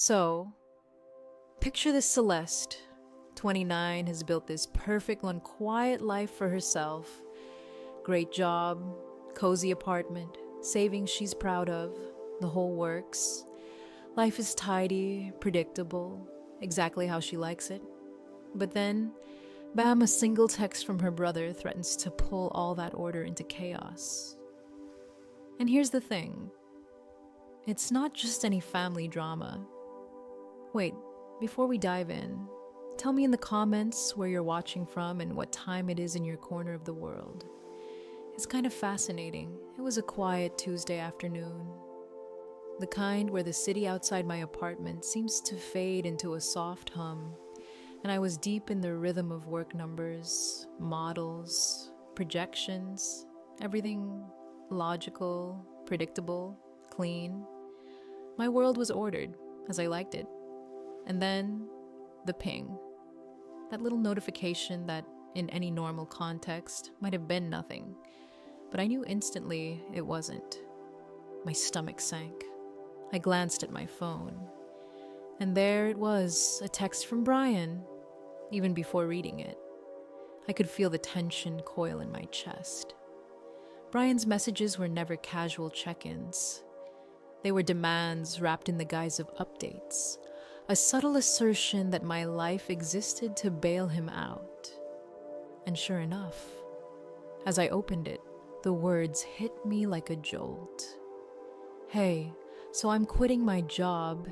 So, picture this Celeste. 29, has built this perfect and quiet life for herself. Great job, cozy apartment, savings she's proud of, the whole works. Life is tidy, predictable, exactly how she likes it. But then, bam, a single text from her brother threatens to pull all that order into chaos. And here's the thing. It's not just any family drama. Wait, before we dive in, tell me in the comments where you're watching from and what time it is in your corner of the world. It's kind of fascinating. It was a quiet Tuesday afternoon. The kind where the city outside my apartment seems to fade into a soft hum, and I was deep in the rhythm of work numbers, models, projections, everything logical, predictable, clean. My world was ordered, as I liked it. And then, the ping. That little notification that, in any normal context, might have been nothing. But I knew instantly it wasn't. My stomach sank. I glanced at my phone. And there it was, a text from Brian. Even before reading it, I could feel the tension coil in my chest. Brian's messages were never casual check-ins. They were demands wrapped in the guise of updates. A subtle assertion that my life existed to bail him out. And sure enough, as I opened it, the words hit me like a jolt. Hey, so I'm quitting my job.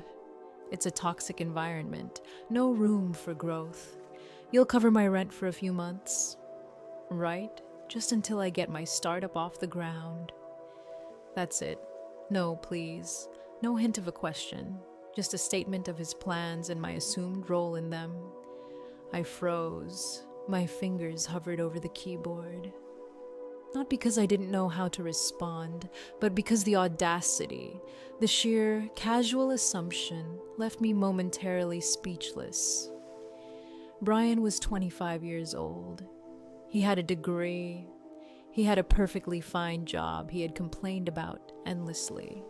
It's a toxic environment, no room for growth. You'll cover my rent for a few months, right? Just until I get my startup off the ground. That's it. No, please. No hint of a question. Just a statement of his plans and my assumed role in them. I froze. My fingers hovered over the keyboard. Not because I didn't know how to respond, but because the audacity, the sheer casual assumption, left me momentarily speechless. Brian was 25 years old. He had a degree. He had a perfectly fine job he had complained about endlessly.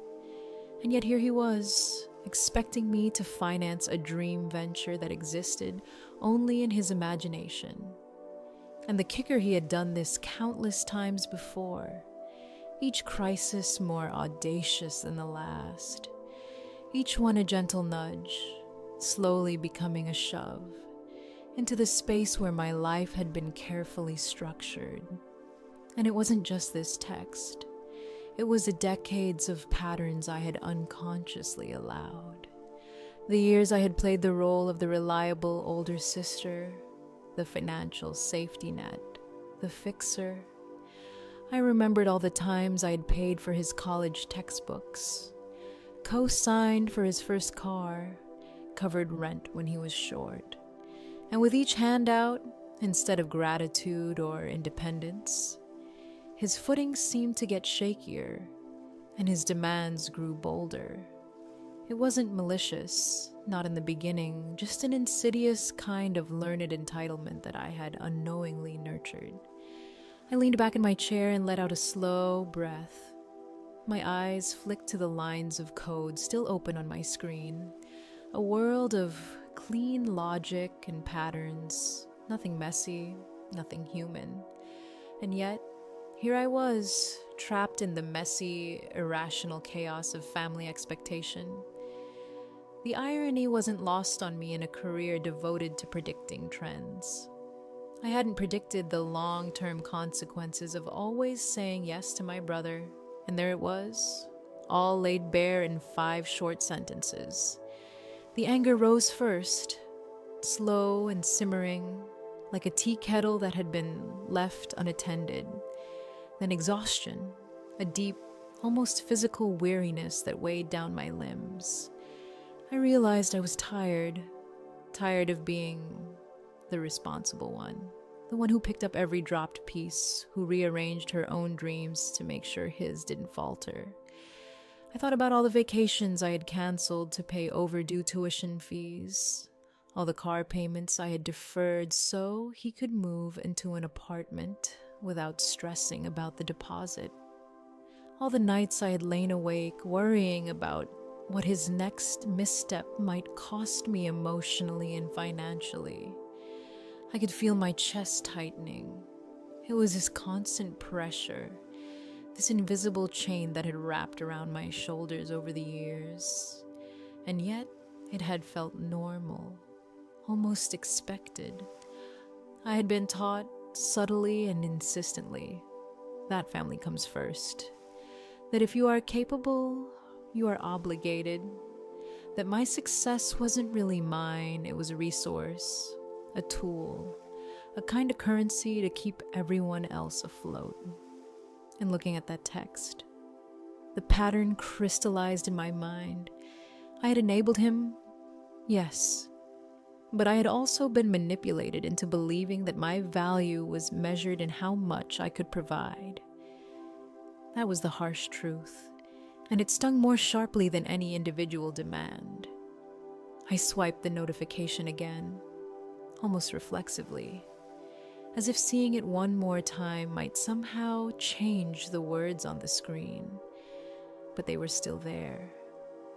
And yet here he was, expecting me to finance a dream venture that existed only in his imagination. And the kicker, he had done this countless times before, each crisis more audacious than the last, each one a gentle nudge, slowly becoming a shove, into the space where my life had been carefully structured. And it wasn't just this text. It was the decades of patterns I had unconsciously allowed. The years I had played the role of the reliable older sister, the financial safety net, the fixer. I remembered all the times I had paid for his college textbooks, co-signed for his first car, covered rent when he was short. And with each handout, instead of gratitude or independence, his footing seemed to get shakier, and his demands grew bolder. It wasn't malicious, not in the beginning, just an insidious kind of learned entitlement that I had unknowingly nurtured. I leaned back in my chair and let out a slow breath. My eyes flicked to the lines of code still open on my screen, a world of clean logic and patterns, nothing messy, nothing human. And yet, here I was, trapped in the messy, irrational chaos of family expectation. The irony wasn't lost on me in a career devoted to predicting trends. I hadn't predicted the long-term consequences of always saying yes to my brother, and there it was, all laid bare in 5 short sentences. The anger rose first, slow and simmering, like a tea kettle that had been left unattended. Then exhaustion, a deep, almost physical weariness that weighed down my limbs. I realized I was tired of being the responsible one, the one who picked up every dropped piece, who rearranged her own dreams to make sure his didn't falter. I thought about all the vacations I had canceled to pay overdue tuition fees, all the car payments I had deferred so he could move into an apartment without stressing about the deposit. All the nights I had lain awake worrying about what his next misstep might cost me emotionally and financially. I could feel my chest tightening. It was this constant pressure, this invisible chain that had wrapped around my shoulders over the years. And yet, it had felt normal, almost expected. I had been taught subtly and insistently that family comes first, that if you are capable, you are obligated, that my success wasn't really mine, it was a resource, a tool, a kind of currency to keep everyone else afloat. And looking at that text, the pattern crystallized in my mind. I had enabled him, yes, but I had also been manipulated into believing that my value was measured in how much I could provide. That was the harsh truth, and it stung more sharply than any individual demand. I swiped the notification again, almost reflexively, as if seeing it one more time might somehow change the words on the screen. But they were still there,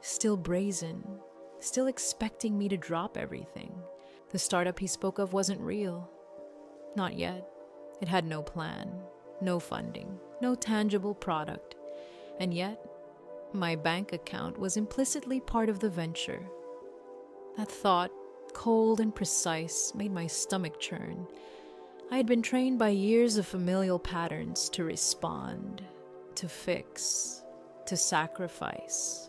still brazen, still expecting me to drop everything. The startup he spoke of wasn't real. Not yet. It had no plan, no funding, no tangible product. And yet, my bank account was implicitly part of the venture. That thought, cold and precise, made my stomach churn. I had been trained by years of familial patterns to respond, to fix, to sacrifice.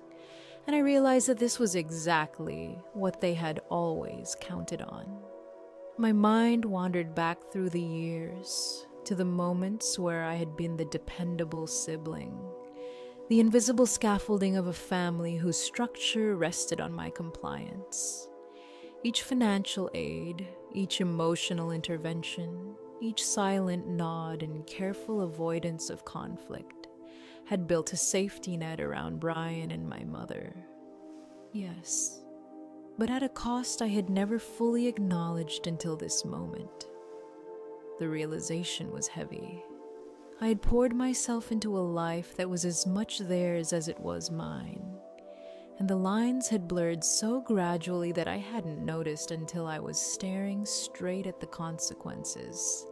And I realized that this was exactly what they had always counted on. My mind wandered back through the years to the moments where I had been the dependable sibling, the invisible scaffolding of a family whose structure rested on my compliance. Each financial aid, each emotional intervention, each silent nod and careful avoidance of conflict had built a safety net around Brian and my mother. Yes, but at a cost I had never fully acknowledged until this moment. The realization was heavy. I had poured myself into a life that was as much theirs as it was mine, and the lines had blurred so gradually that I hadn't noticed until I was staring straight at the consequences.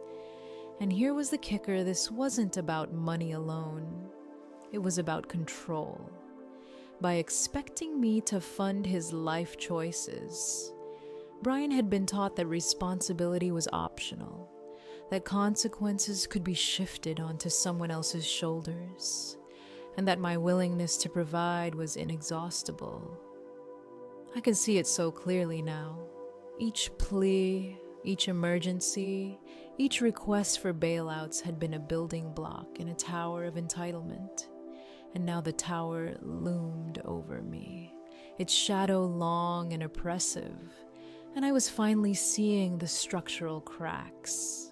And here was the kicker: this wasn't about money alone. It was about control. By expecting me to fund his life choices, Brian had been taught that responsibility was optional, that consequences could be shifted onto someone else's shoulders, and that my willingness to provide was inexhaustible. I could see it so clearly now. Each plea, each emergency, each request for bailouts had been a building block in a tower of entitlement. And now the tower loomed over me, its shadow long and oppressive, and I was finally seeing the structural cracks.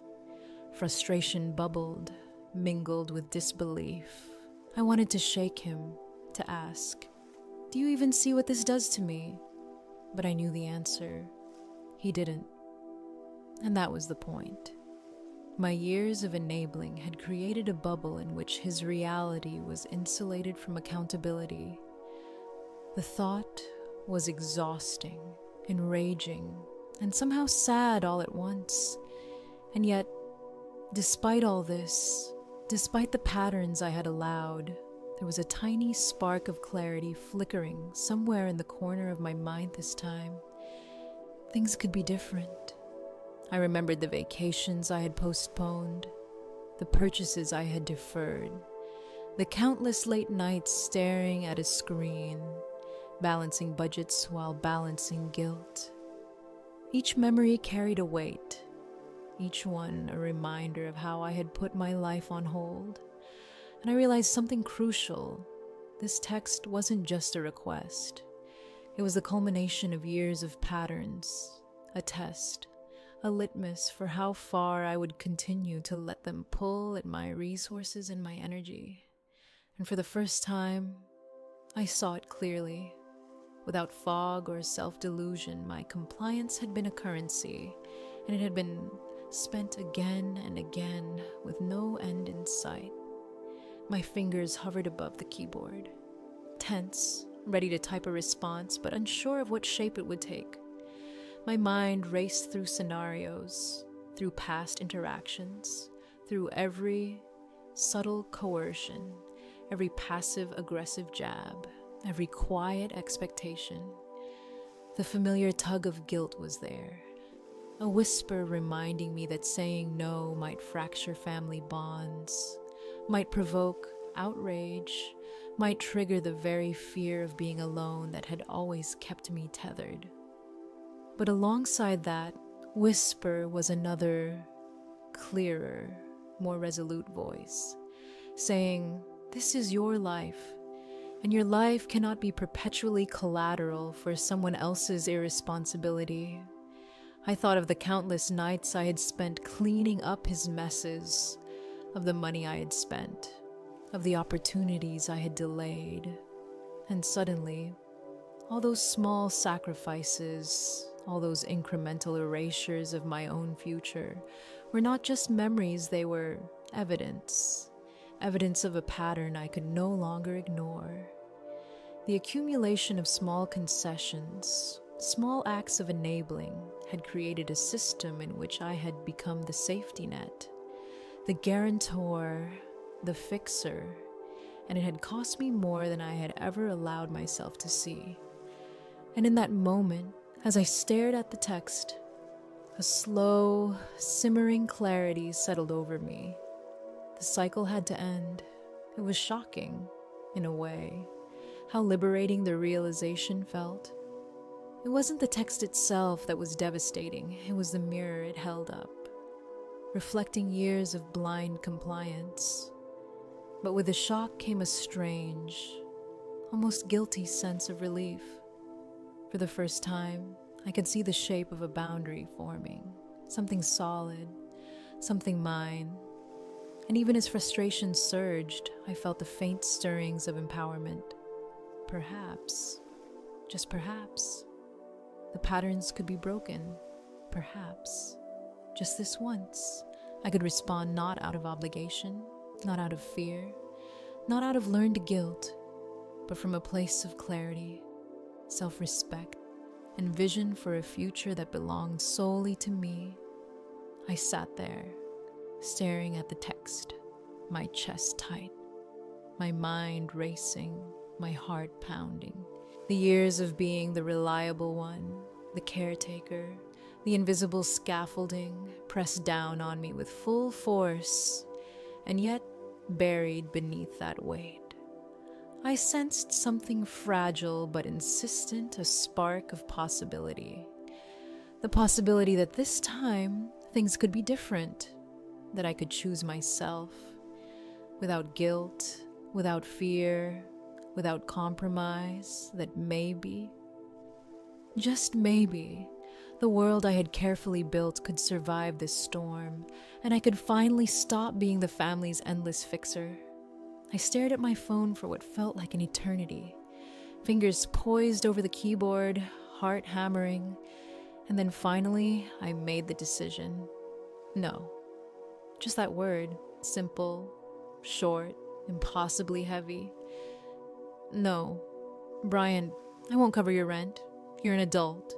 Frustration bubbled, mingled with disbelief. I wanted to shake him, to ask, "Do you even see what this does to me?" But I knew the answer. He didn't. And that was the point. My years of enabling had created a bubble in which his reality was insulated from accountability. The thought was exhausting, enraging, and somehow sad all at once. And yet, despite all this, despite the patterns I had allowed, there was a tiny spark of clarity flickering somewhere in the corner of my mind this time. Things could be different. I remembered the vacations I had postponed, the purchases I had deferred, the countless late nights staring at a screen, balancing budgets while balancing guilt. Each memory carried a weight, each one a reminder of how I had put my life on hold. And I realized something crucial. This text wasn't just a request. It was the culmination of years of patterns, a test, a litmus for how far I would continue to let them pull at my resources and my energy. And for the first time, I saw it clearly. Without fog or self-delusion, my compliance had been a currency, and it had been spent again and again with no end in sight. My fingers hovered above the keyboard, tense, ready to type a response, but unsure of what shape it would take. My mind raced through scenarios, through past interactions, through every subtle coercion, every passive-aggressive jab, every quiet expectation. The familiar tug of guilt was there, a whisper reminding me that saying no might fracture family bonds, might provoke outrage, might trigger the very fear of being alone that had always kept me tethered. But alongside that whisper was another, clearer, more resolute voice, saying, "This is your life, and your life cannot be perpetually collateral for someone else's irresponsibility." I thought of the countless nights I had spent cleaning up his messes, of the money I had spent, of the opportunities I had delayed. And suddenly, all those small sacrifices, all those incremental erasures of my own future were not just memories, they were evidence of a pattern I could no longer ignore. The accumulation of small concessions, small acts of enabling, had created a system in which I had become the safety net, the guarantor, the fixer, and it had cost me more than I had ever allowed myself to see. And in that moment, as I stared at the text, a slow, simmering clarity settled over me. The cycle had to end. It was shocking, in a way, how liberating the realization felt. It wasn't the text itself that was devastating, it was the mirror it held up, reflecting years of blind compliance. But with the shock came a strange, almost guilty sense of relief. For the first time, I could see the shape of a boundary forming, something solid, something mine. And even as frustration surged, I felt the faint stirrings of empowerment. Perhaps, just perhaps, the patterns could be broken. Perhaps, just this once, I could respond not out of obligation, not out of fear, not out of learned guilt, but from a place of clarity, self-respect, and vision for a future that belonged solely to me. I sat there, staring at the text, my chest tight, my mind racing, my heart pounding. The years of being the reliable one, the caretaker, the invisible scaffolding pressed down on me with full force, and yet buried beneath that weight, I sensed something fragile but insistent, a spark of possibility. The possibility that this time things could be different, that I could choose myself, without guilt, without fear, without compromise, that maybe, just maybe, the world I had carefully built could survive this storm, and I could finally stop being the family's endless fixer. I stared at my phone for what felt like an eternity, fingers poised over the keyboard, heart hammering, and then finally I made the decision. No. Just that word, simple, short, impossibly heavy. No, Brian, I won't cover your rent. You're an adult.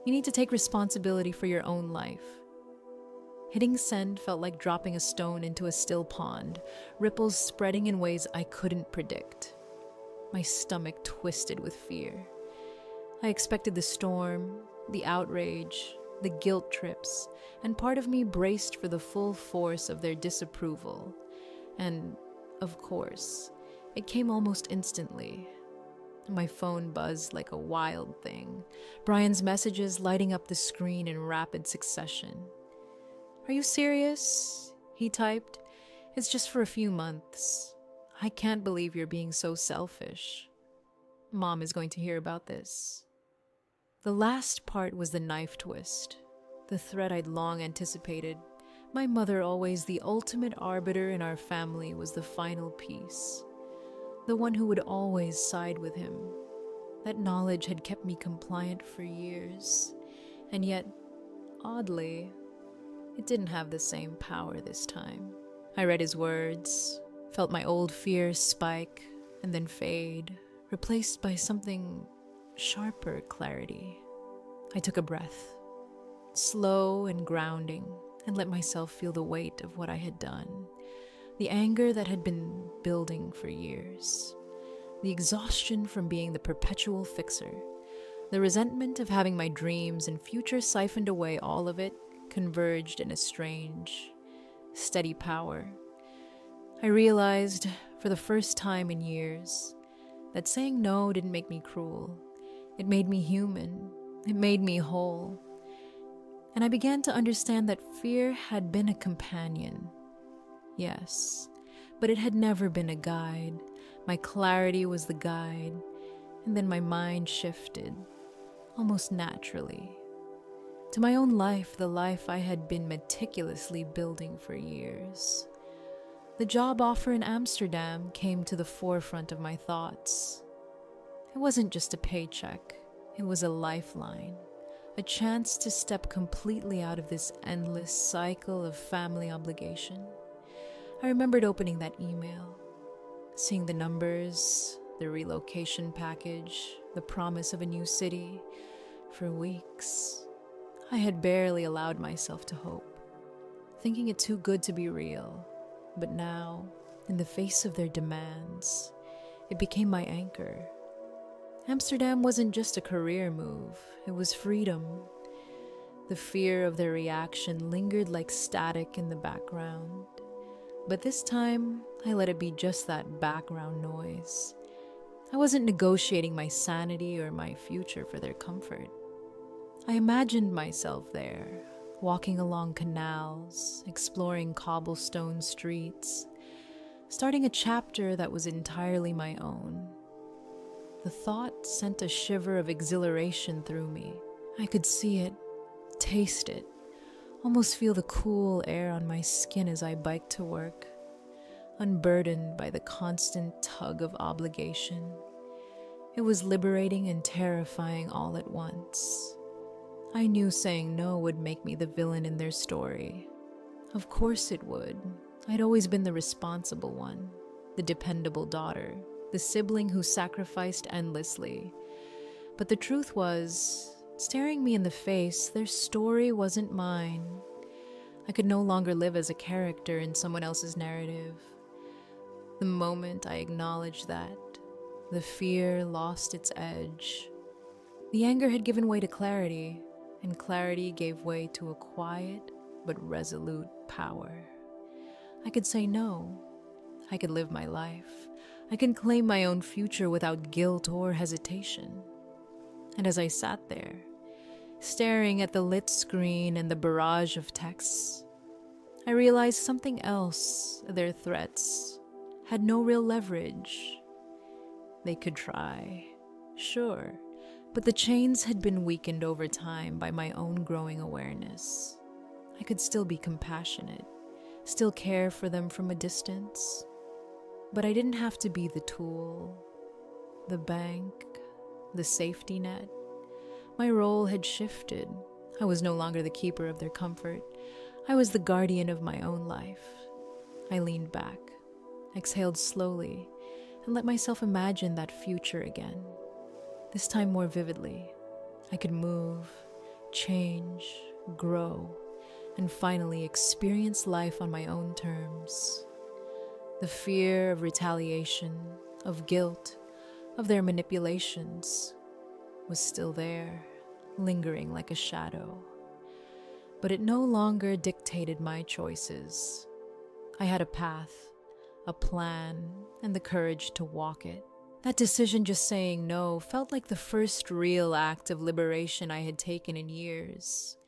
You need to take responsibility for your own life. Hitting send felt like dropping a stone into a still pond, ripples spreading in ways I couldn't predict. My stomach twisted with fear. I expected the storm, the outrage, the guilt trips, and part of me braced for the full force of their disapproval. And, of course, it came almost instantly. My phone buzzed like a wild thing, Brian's messages lighting up the screen in rapid succession. "Are you serious?" he typed. "It's just for a few months. I can't believe you're being so selfish. Mom is going to hear about this." The last part was the knife twist, the threat I'd long anticipated. My mother, always the ultimate arbiter in our family, was the final piece, the one who would always side with him. That knowledge had kept me compliant for years, and yet, oddly, it didn't have the same power this time. I read his words, felt my old fears spike and then fade, replaced by something sharper clarity. I took a breath, slow and grounding, and let myself feel the weight of what I had done, the anger that had been building for years, the exhaustion from being the perpetual fixer, the resentment of having my dreams and future siphoned away. All of it converged in a strange, steady power. I realized, for the first time in years, that saying no didn't make me cruel. It made me human. It made me whole. And I began to understand that fear had been a companion. Yes, but it had never been a guide. My clarity was the guide, and then my mind shifted, almost naturally, to my own life, the life I had been meticulously building for years. The job offer in Amsterdam came to the forefront of my thoughts. It wasn't just a paycheck, it was a lifeline, a chance to step completely out of this endless cycle of family obligation. I remembered opening that email, seeing the numbers, the relocation package, the promise of a new city. For weeks, I had barely allowed myself to hope, thinking it too good to be real. But now, in the face of their demands, it became my anchor. Amsterdam wasn't just a career move, it was freedom. The fear of their reaction lingered like static in the background. But this time, I let it be just that background noise. I wasn't negotiating my sanity or my future for their comfort. I imagined myself there, walking along canals, exploring cobblestone streets, starting a chapter that was entirely my own. The thought sent a shiver of exhilaration through me. I could see it, taste it, almost feel the cool air on my skin as I biked to work, unburdened by the constant tug of obligation. It was liberating and terrifying all at once. I knew saying no would make me the villain in their story. Of course it would. I'd always been the responsible one, the dependable daughter, the sibling who sacrificed endlessly. But the truth was, staring me in the face, their story wasn't mine. I could no longer live as a character in someone else's narrative. The moment I acknowledged that, the fear lost its edge. The anger had given way to clarity, and clarity gave way to a quiet but resolute power. I could say no. I could live my life. I could claim my own future without guilt or hesitation. And as I sat there, staring at the lit screen and the barrage of texts, I realized something else. Their threats had no real leverage. They could try, sure, but the chains had been weakened over time by my own growing awareness. I could still be compassionate, still care for them from a distance, but I didn't have to be the tool, the bank, the safety net. My role had shifted. I was no longer the keeper of their comfort. I was the guardian of my own life. I leaned back, exhaled slowly, and let myself imagine that future again. This time more vividly. I could move, change, grow, and finally experience life on my own terms. The fear of retaliation, of guilt, of their manipulations was still there, lingering like a shadow. But it no longer dictated my choices. I had a path, a plan, and the courage to walk it. That decision, just saying no, felt like the first real act of liberation I had taken in years.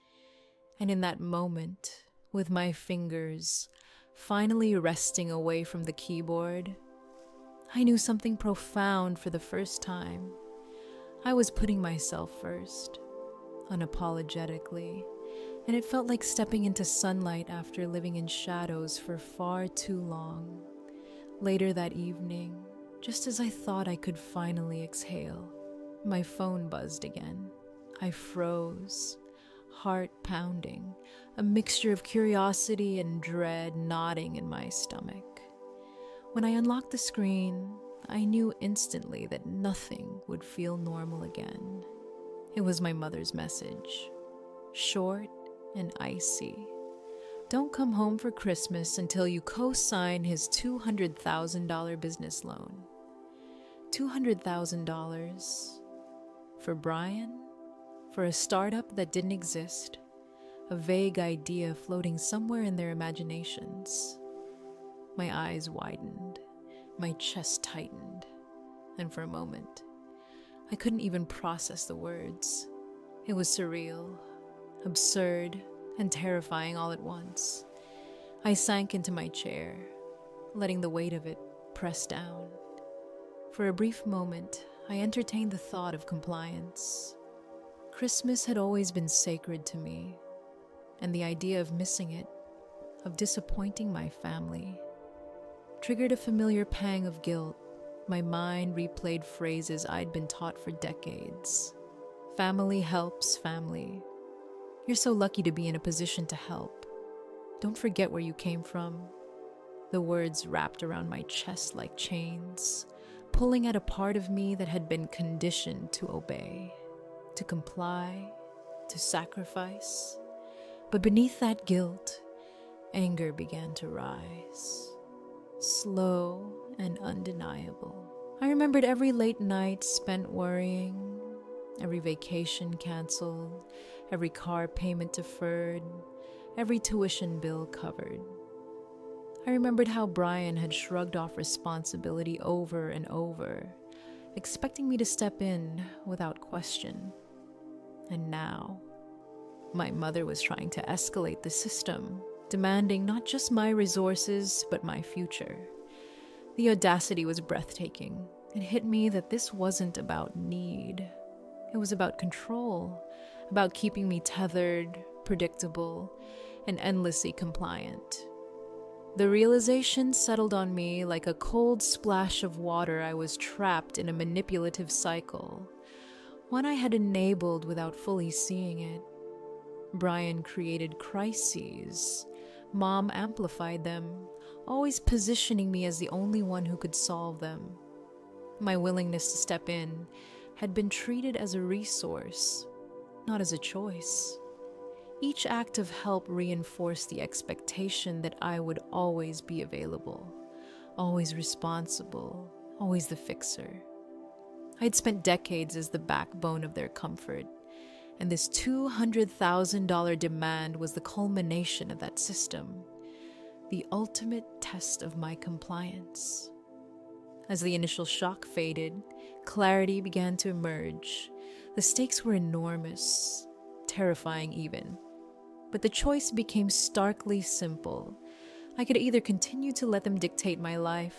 And in that moment, with my fingers finally resting away from the keyboard, I knew something profound for the first time. I was putting myself first, unapologetically, and it felt like stepping into sunlight after living in shadows for far too long. Later that evening, just as I thought I could finally exhale, my phone buzzed again. I froze, heart pounding, a mixture of curiosity and dread knotting in my stomach. When I unlocked the screen, I knew instantly that nothing would feel normal again. It was my mother's message, short and icy. Don't come home for Christmas until you co-sign his $200,000 business loan. $200,000 for Brian? For a startup that didn't exist? A vague idea floating somewhere in their imaginations? My eyes widened, my chest tightened, and for a moment, I couldn't even process the words. It was surreal, absurd, and terrifying all at once. I sank into my chair, letting the weight of it press down. For a brief moment, I entertained the thought of compliance. Christmas had always been sacred to me, and the idea of missing it, of disappointing my family, triggered a familiar pang of guilt. My mind replayed phrases I'd been taught for decades. Family helps family. You're so lucky to be in a position to help. Don't forget where you came from. The words wrapped around my chest like chains, pulling at a part of me that had been conditioned to obey, to comply, to sacrifice. But beneath that guilt, anger began to rise. Slow and undeniable. I remembered every late night spent worrying, every vacation canceled, every car payment deferred, every tuition bill covered. I remembered how Brian had shrugged off responsibility over and over, expecting me to step in without question. And now, my mother was trying to escalate the system, demanding not just my resources, but my future. The audacity was breathtaking. It hit me that this wasn't about need. It was about control, about keeping me tethered, predictable, and endlessly compliant. The realization settled on me like a cold splash of water. I was trapped in a manipulative cycle, one I had enabled without fully seeing it. Brian created crises. Mom amplified them, always positioning me as the only one who could solve them. My willingness to step in had been treated as a resource, not as a choice. Each act of help reinforced the expectation that I would always be available, always responsible, always the fixer. I had spent decades as the backbone of their comfort, and this $200,000 demand was the culmination of that system, the ultimate test of my compliance. As the initial shock faded, clarity began to emerge. The stakes were enormous, terrifying even. But the choice became starkly simple. I could either continue to let them dictate my life,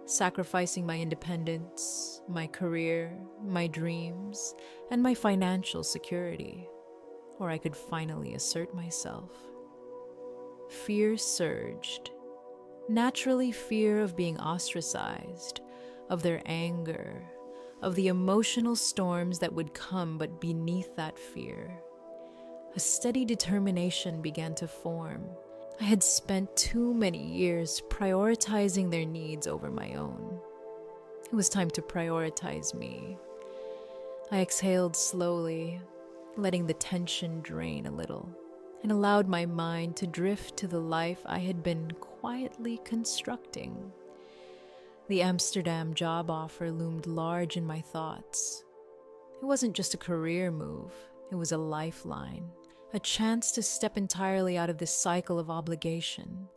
sacrificing my independence, my career, my dreams, and my financial security, or I could finally assert myself. Fear surged. Naturally, fear of being ostracized, of their anger, of the emotional storms that would come, but beneath that fear, a steady determination began to form. I had spent too many years prioritizing their needs over my own. It was time to prioritize me. I exhaled slowly, letting the tension drain a little, and allowed my mind to drift to the life I had been quietly constructing. The Amsterdam job offer loomed large in my thoughts. It wasn't just a career move, it was a lifeline. A chance to step entirely out of this cycle of obligation.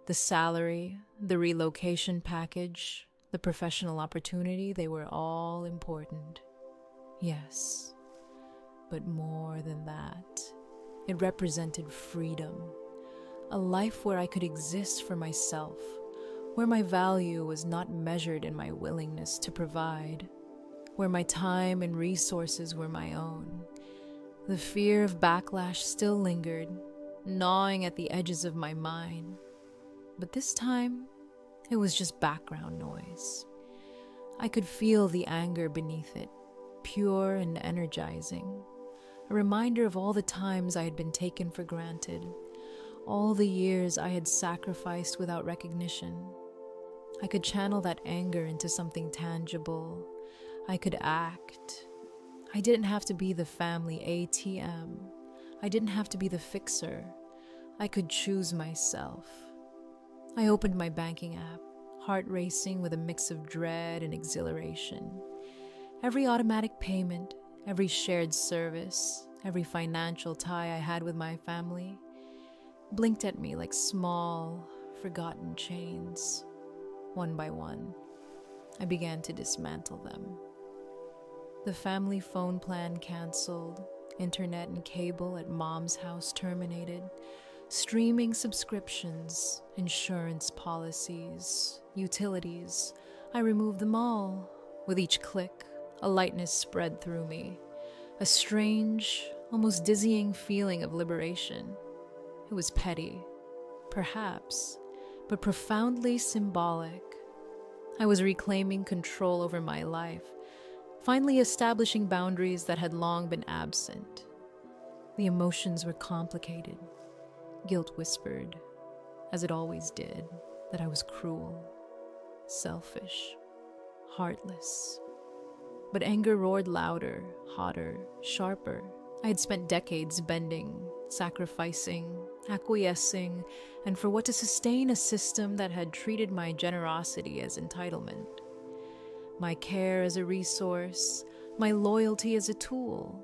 The salary, the relocation package, the professional opportunity, they were all important. Yes, but more than that, it represented freedom. A life where I could exist for myself, where my value was not measured in my willingness to provide, where my time and resources were my own. The fear of backlash still lingered, gnawing at the edges of my mind. But this time, it was just background noise. I could feel the anger beneath it, pure and energizing. A reminder of all the times I had been taken for granted, all the years I had sacrificed without recognition. I could channel that anger into something tangible. I could act. I didn't have to be the family ATM. I didn't have to be the fixer. I could choose myself. I opened my banking app, heart racing with a mix of dread and exhilaration. Every automatic payment, every shared service, every financial tie I had with my family blinked at me like small, forgotten chains. One by one, I began to dismantle them. The family phone plan canceled, internet and cable at mom's house terminated, streaming subscriptions, insurance policies, utilities. I removed them all. With each click, a lightness spread through me, a strange, almost dizzying feeling of liberation. It was petty, perhaps, but profoundly symbolic. I was reclaiming control over my life, finally establishing boundaries that had long been absent. The emotions were complicated. Guilt whispered, as it always did, that I was cruel, selfish, heartless. But anger roared louder, hotter, sharper. I had spent decades bending, sacrificing, acquiescing, and for what to sustain a system that had treated my generosity as entitlement, my care as a resource, my loyalty as a tool.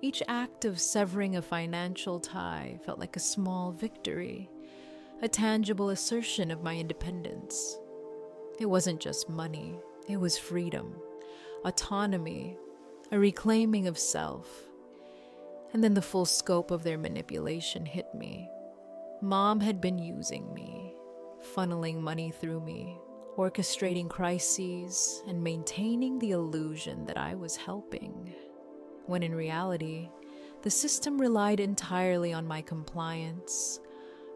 Each act of severing a financial tie felt like a small victory, a tangible assertion of my independence. It wasn't just money, it was freedom, autonomy, a reclaiming of self. And then the full scope of their manipulation hit me. Mom had been using me, funneling money through me, orchestrating crises, and maintaining the illusion that I was helping, when in reality, the system relied entirely on my compliance,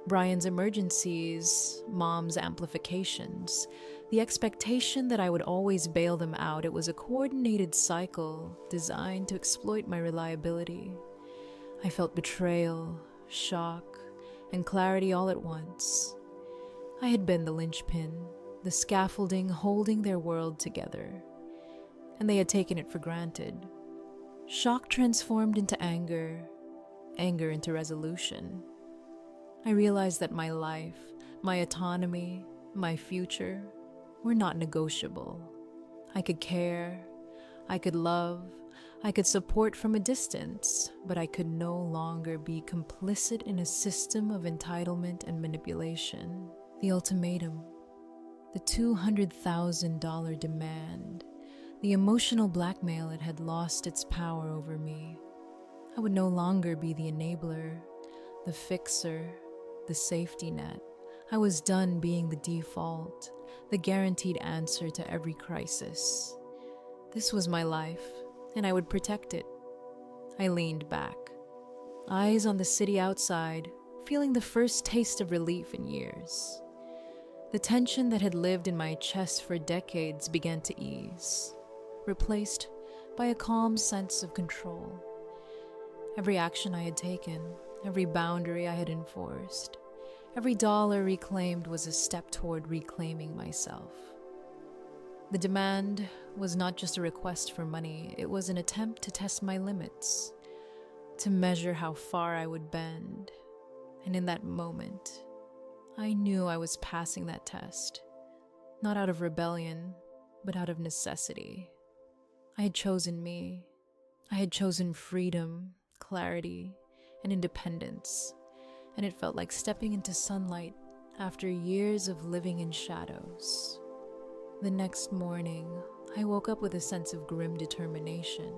Brian's emergencies, Mom's amplifications, the expectation that I would always bail them out. It was a coordinated cycle designed to exploit my reliability. I felt betrayal, shock, and clarity all at once. I had been the linchpin, the scaffolding holding their world together, and they had taken it for granted. Shock transformed into anger, anger into resolution. I realized that my life, my autonomy, my future were not negotiable. I could care, I could love, I could support from a distance, but I could no longer be complicit in a system of entitlement and manipulation. The ultimatum, the $200,000 demand, the emotional blackmail, it had lost its power over me. I would no longer be the enabler, the fixer, the safety net. I was done being the default, the guaranteed answer to every crisis. This was my life, and I would protect it. I leaned back, eyes on the city outside, feeling the first taste of relief in years. The tension that had lived in my chest for decades began to ease, replaced by a calm sense of control. Every action I had taken, every boundary I had enforced, every dollar reclaimed was a step toward reclaiming myself. The demand was not just a request for money, it was an attempt to test my limits, to measure how far I would bend. And in that moment, I knew I was passing that test, not out of rebellion, but out of necessity. I had chosen me. I had chosen freedom, clarity, and independence, and it felt like stepping into sunlight after years of living in shadows. The next morning, I woke up with a sense of grim determination.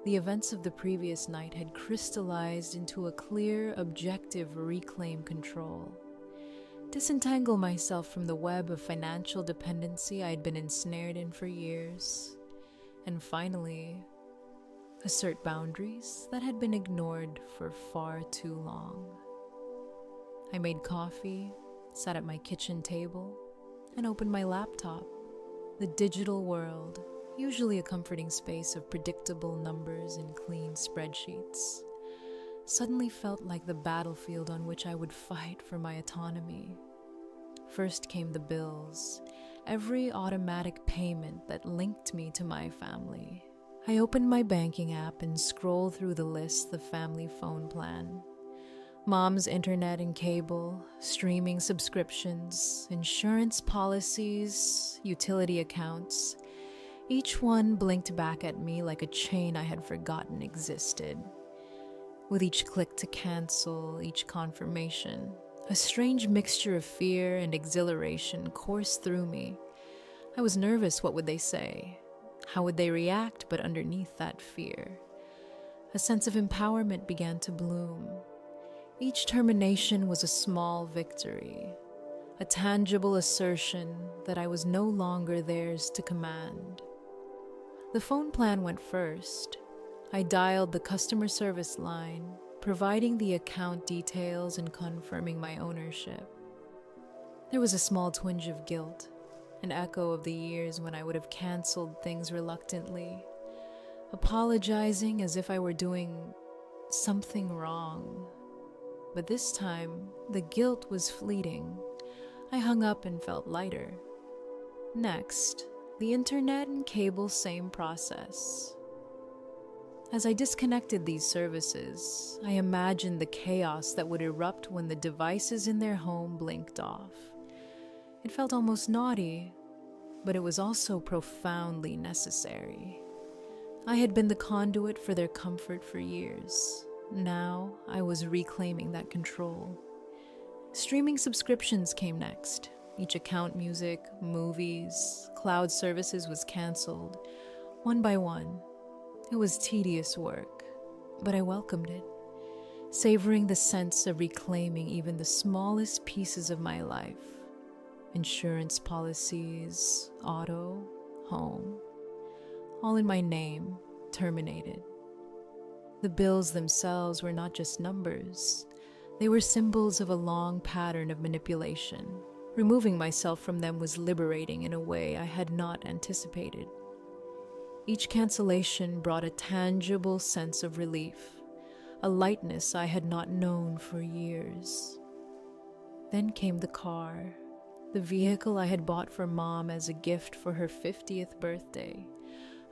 The events of the previous night had crystallized into a clear, objective reclaim control. Disentangle myself from the web of financial dependency I had been ensnared in for years. And finally, assert boundaries that had been ignored for far too long. I made coffee, sat at my kitchen table, and opened my laptop. The digital world, usually a comforting space of predictable numbers and clean spreadsheets, suddenly felt like the battlefield on which I would fight for my autonomy. First came the bills, every automatic payment that linked me to my family. I opened my banking app and scrolled through the list of family phone plan. Mom's internet and cable, streaming subscriptions, insurance policies, utility accounts. Each one blinked back at me like a chain I had forgotten existed. With each click to cancel, each confirmation, a strange mixture of fear and exhilaration coursed through me. I was nervous. What would they say? How would they react? But underneath that fear, a sense of empowerment began to bloom. Each termination was a small victory, a tangible assertion that I was no longer theirs to command. The phone plan went first. I dialed the customer service line, providing the account details and confirming my ownership. There was a small twinge of guilt, an echo of the years when I would have canceled things reluctantly, apologizing as if I were doing something wrong. But this time, the guilt was fleeting. I hung up and felt lighter. Next, the internet and cable, same process. As I disconnected these services, I imagined the chaos that would erupt when the devices in their home blinked off. It felt almost naughty, but it was also profoundly necessary. I had been the conduit for their comfort for years. Now, I was reclaiming that control. Streaming subscriptions came next. Each account, music, movies, cloud services was canceled, one by one. It was tedious work, but I welcomed it, savoring the sense of reclaiming even the smallest pieces of my life. Insurance policies, auto, home, all in my name, terminated. The bills themselves were not just numbers. They were symbols of a long pattern of manipulation. Removing myself from them was liberating in a way I had not anticipated. Each cancellation brought a tangible sense of relief, a lightness I had not known for years. Then came the car, the vehicle I had bought for Mom as a gift for her 50th birthday.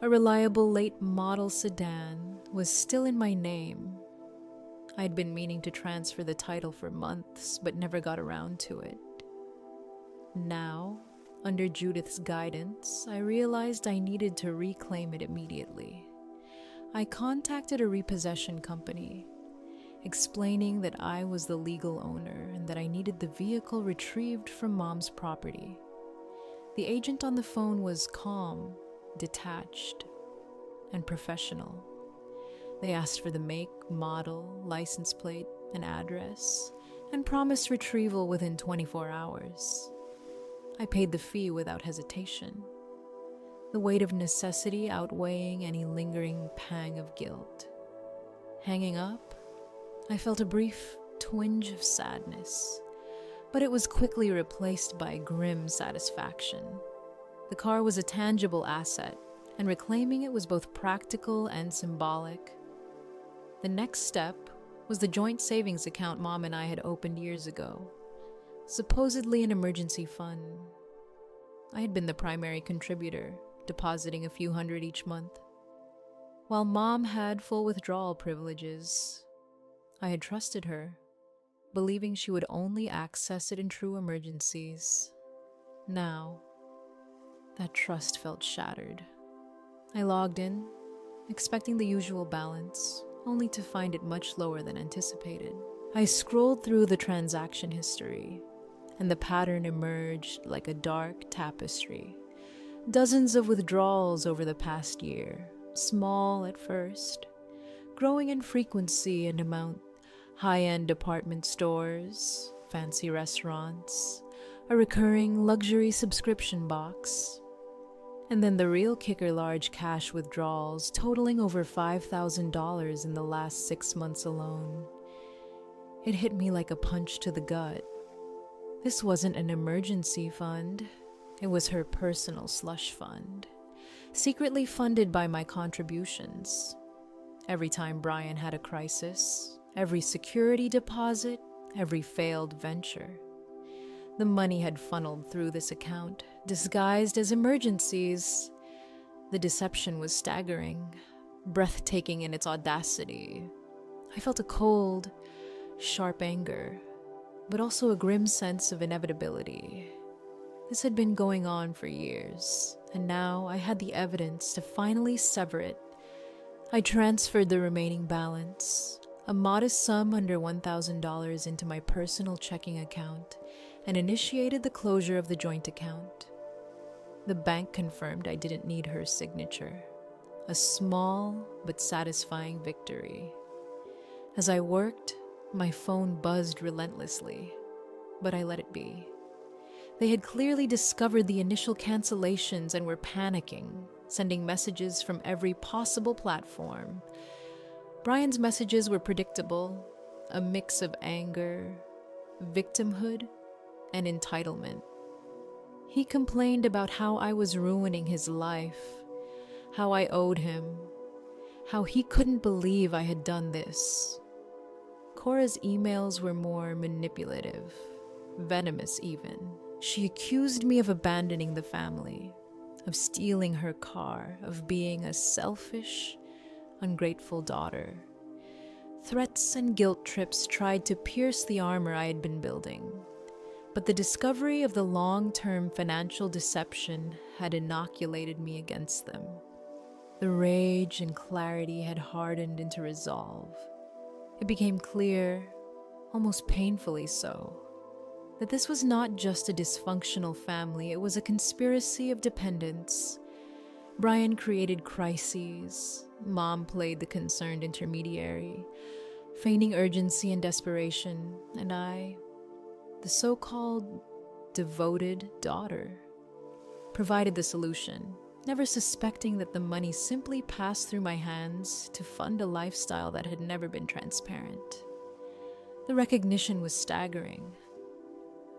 A reliable late model sedan was still in my name. I'd been meaning to transfer the title for months, but never got around to it. Now, under Judith's guidance, I realized I needed to reclaim it immediately. I contacted a repossession company, explaining that I was the legal owner and that I needed the vehicle retrieved from Mom's property. The agent on the phone was calm, detached, and professional. They asked for the make, model, license plate, and address, and promised retrieval within 24 hours. I paid the fee without hesitation, the weight of necessity outweighing any lingering pang of guilt. Hanging up, I felt a brief twinge of sadness, but it was quickly replaced by grim satisfaction. The car was a tangible asset, and reclaiming it was both practical and symbolic. The next step was the joint savings account Mom and I had opened years ago, supposedly an emergency fund. I had been the primary contributor, depositing a few hundred each month. While Mom had full withdrawal privileges, I had trusted her, believing she would only access it in true emergencies. Now, that trust felt shattered. I logged in, expecting the usual balance, only to find it much lower than anticipated. I scrolled through the transaction history, and the pattern emerged like a dark tapestry. Dozens of withdrawals over the past year, small at first, growing in frequency and amount. High-end department stores, fancy restaurants, a recurring luxury subscription box. And then the real kicker, large cash withdrawals totaling over $5,000 in the last 6 months alone. It hit me like a punch to the gut. This wasn't an emergency fund. It was her personal slush fund, secretly funded by my contributions. Every time Brian had a crisis, every security deposit, every failed venture, the money had funneled through this account, disguised as emergencies. The deception was staggering, breathtaking in its audacity. I felt a cold, sharp anger, but also a grim sense of inevitability. This had been going on for years, and now I had the evidence to finally sever it. I transferred the remaining balance, a modest sum under $1,000, into my personal checking account and initiated the closure of the joint account. The bank confirmed I didn't need her signature, a small but satisfying victory. As I worked, my phone buzzed relentlessly, but I let it be. They had clearly discovered the initial cancellations and were panicking, sending messages from every possible platform. Brian's messages were predictable, a mix of anger, victimhood, and entitlement. He complained about how I was ruining his life, how I owed him, how he couldn't believe I had done this. Cora's emails were more manipulative, venomous even. She accused me of abandoning the family, of stealing her car, of being a selfish, ungrateful daughter. Threats and guilt trips tried to pierce the armor I had been building, but the discovery of the long-term financial deception had inoculated me against them. The rage and clarity had hardened into resolve. It became clear, almost painfully so, that this was not just a dysfunctional family, it was a conspiracy of dependence. Brian created crises, Mom played the concerned intermediary, feigning urgency and desperation, and I, the so-called devoted daughter, provided the solution, never suspecting that the money simply passed through my hands to fund a lifestyle that had never been transparent. The recognition was staggering.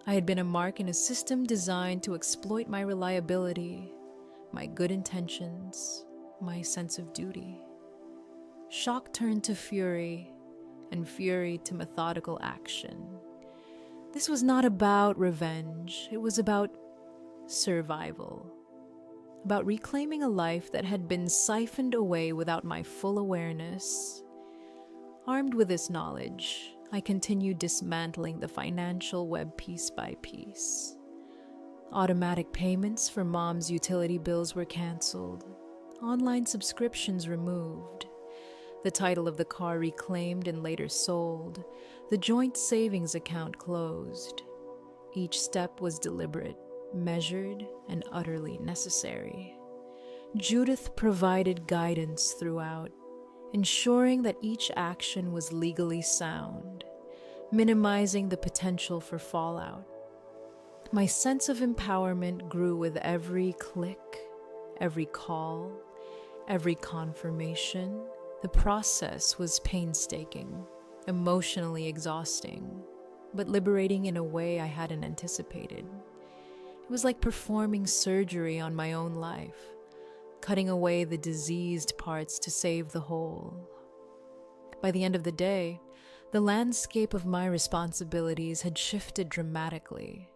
I had been a mark in a system designed to exploit my reliability, my good intentions, my sense of duty. Shock turned to fury, and fury to methodical action. This was not about revenge, it was about survival. About reclaiming a life that had been siphoned away without my full awareness. Armed with this knowledge, I continued dismantling the financial web piece by piece. Automatic payments for Mom's utility bills were canceled, online subscriptions removed, the title of the car reclaimed and later sold, the joint savings account closed. Each step was deliberate, measured, and utterly necessary. Judith provided guidance throughout, ensuring that each action was legally sound, minimizing the potential for fallout. My sense of empowerment grew with every click, every call, every confirmation. The process was painstaking, emotionally exhausting, but liberating in a way I hadn't anticipated. It was like performing surgery on my own life, cutting away the diseased parts to save the whole. By the end of the day, the landscape of my responsibilities had shifted dramatically.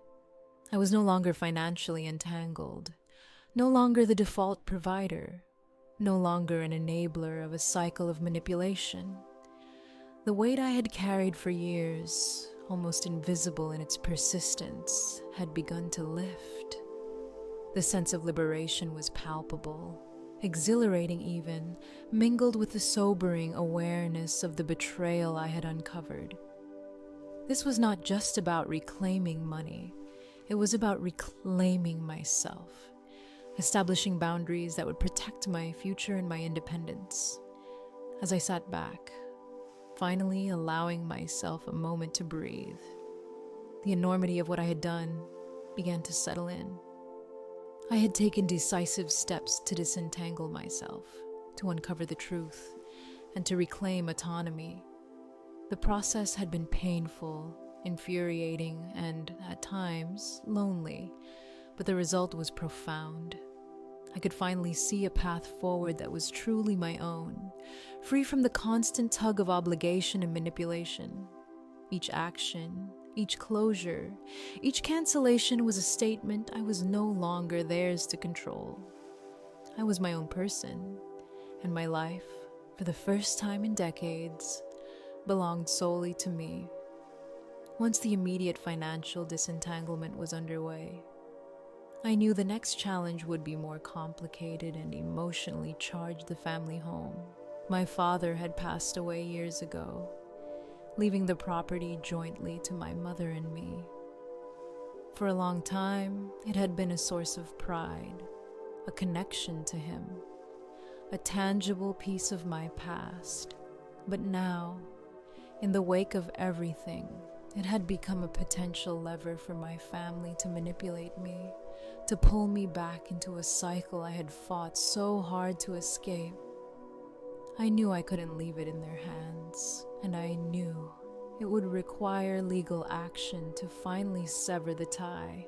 I was no longer financially entangled, no longer the default provider, no longer an enabler of a cycle of manipulation. The weight I had carried for years, almost invisible in its persistence, had begun to lift. The sense of liberation was palpable, exhilarating even, mingled with the sobering awareness of the betrayal I had uncovered. This was not just about reclaiming money, it was about reclaiming myself, establishing boundaries that would protect my future and my independence. As I sat back, finally allowing myself a moment to breathe, the enormity of what I had done began to settle in. I had taken decisive steps to disentangle myself, to uncover the truth, and to reclaim autonomy. The process had been painful, infuriating, and, at times, lonely, but the result was profound. I could finally see a path forward that was truly my own, free from the constant tug of obligation and manipulation. Each action, Each closure, each cancellation was a statement I was no longer theirs to control. I was my own person, and my life, for the first time in decades, belonged solely to me. Once the immediate financial disentanglement was underway, I knew the next challenge would be more complicated and emotionally charged. The family home. My father had passed away years ago, leaving the property jointly to my mother and me. For a long time, it had been a source of pride, a connection to him, a tangible piece of my past. But now, in the wake of everything, it had become a potential lever for my family to manipulate me, to pull me back into a cycle I had fought so hard to escape. I knew I couldn't leave it in their hands, and I knew it would require legal action to finally sever the tie.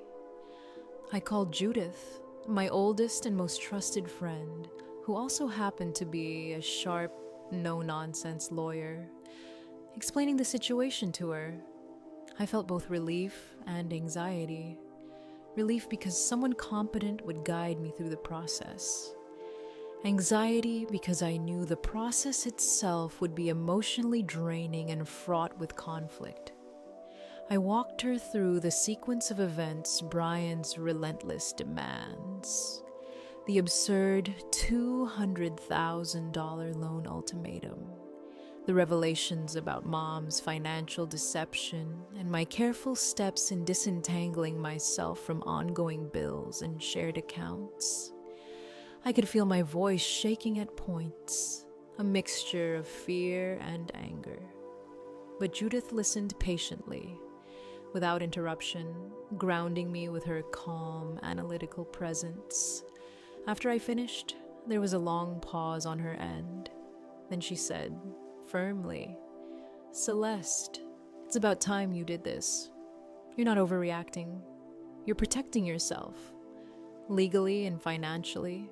I called Judith, my oldest and most trusted friend, who also happened to be a sharp, no-nonsense lawyer, explaining the situation to her. I felt both relief and anxiety. Relief because someone competent would guide me through the process. Anxiety because I knew the process itself would be emotionally draining and fraught with conflict. I walked her through the sequence of events, Brian's relentless demands, the absurd $200,000 loan ultimatum, the revelations about Mom's financial deception, and my careful steps in disentangling myself from ongoing bills and shared accounts. I could feel my voice shaking at points, a mixture of fear and anger. But Judith listened patiently, without interruption, grounding me with her calm, analytical presence. After I finished, there was a long pause on her end. Then she said, firmly, "Celeste, it's about time you did this. You're not overreacting. You're protecting yourself, legally and financially."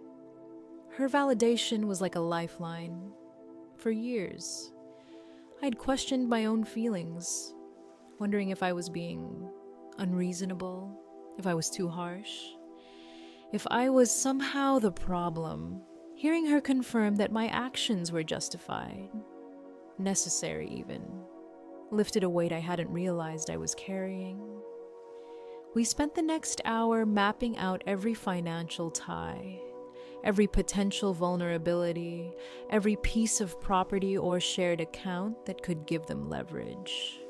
Her validation was like a lifeline. For years, I'd questioned my own feelings, wondering if I was being unreasonable, if I was too harsh, if I was somehow the problem. Hearing her confirm that my actions were justified, necessary even, lifted a weight I hadn't realized I was carrying. We spent the next hour mapping out every financial tie, every potential vulnerability, every piece of property or shared account that could give them leverage.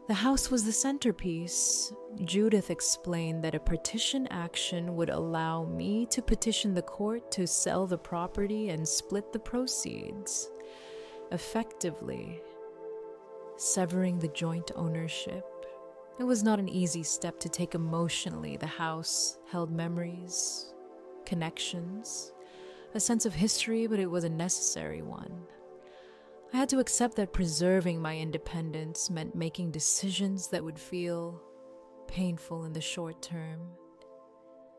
The house was the centerpiece. Judith explained that a partition action would allow me to petition the court to sell the property and split the proceeds, effectively severing the joint ownership. It was not an easy step to take emotionally. The house held memories, connections, a sense of history, but it was a necessary one. I had to accept that preserving my independence meant making decisions that would feel painful in the short term.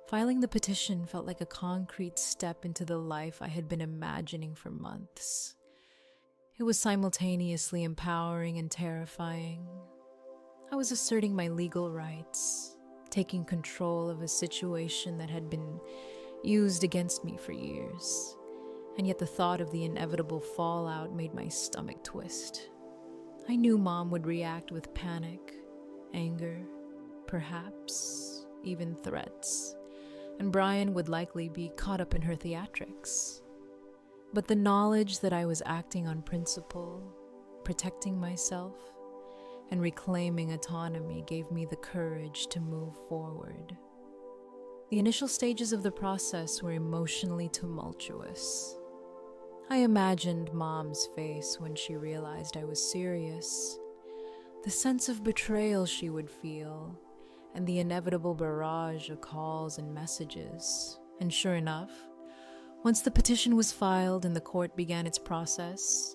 Filing the petition felt like a concrete step into the life I had been imagining for months. It was simultaneously empowering and terrifying. I was asserting my legal rights, taking control of a situation that had been used against me for years. And yet the thought of the inevitable fallout made my stomach twist. I knew Mom would react with panic, anger, perhaps even threats, and Brian would likely be caught up in her theatrics. But the knowledge that I was acting on principle, protecting myself, and reclaiming autonomy gave me the courage to move forward. The initial stages of the process were emotionally tumultuous. I imagined Mom's face when she realized I was serious, the sense of betrayal she would feel, and the inevitable barrage of calls and messages. And sure enough, once the petition was filed and the court began its process,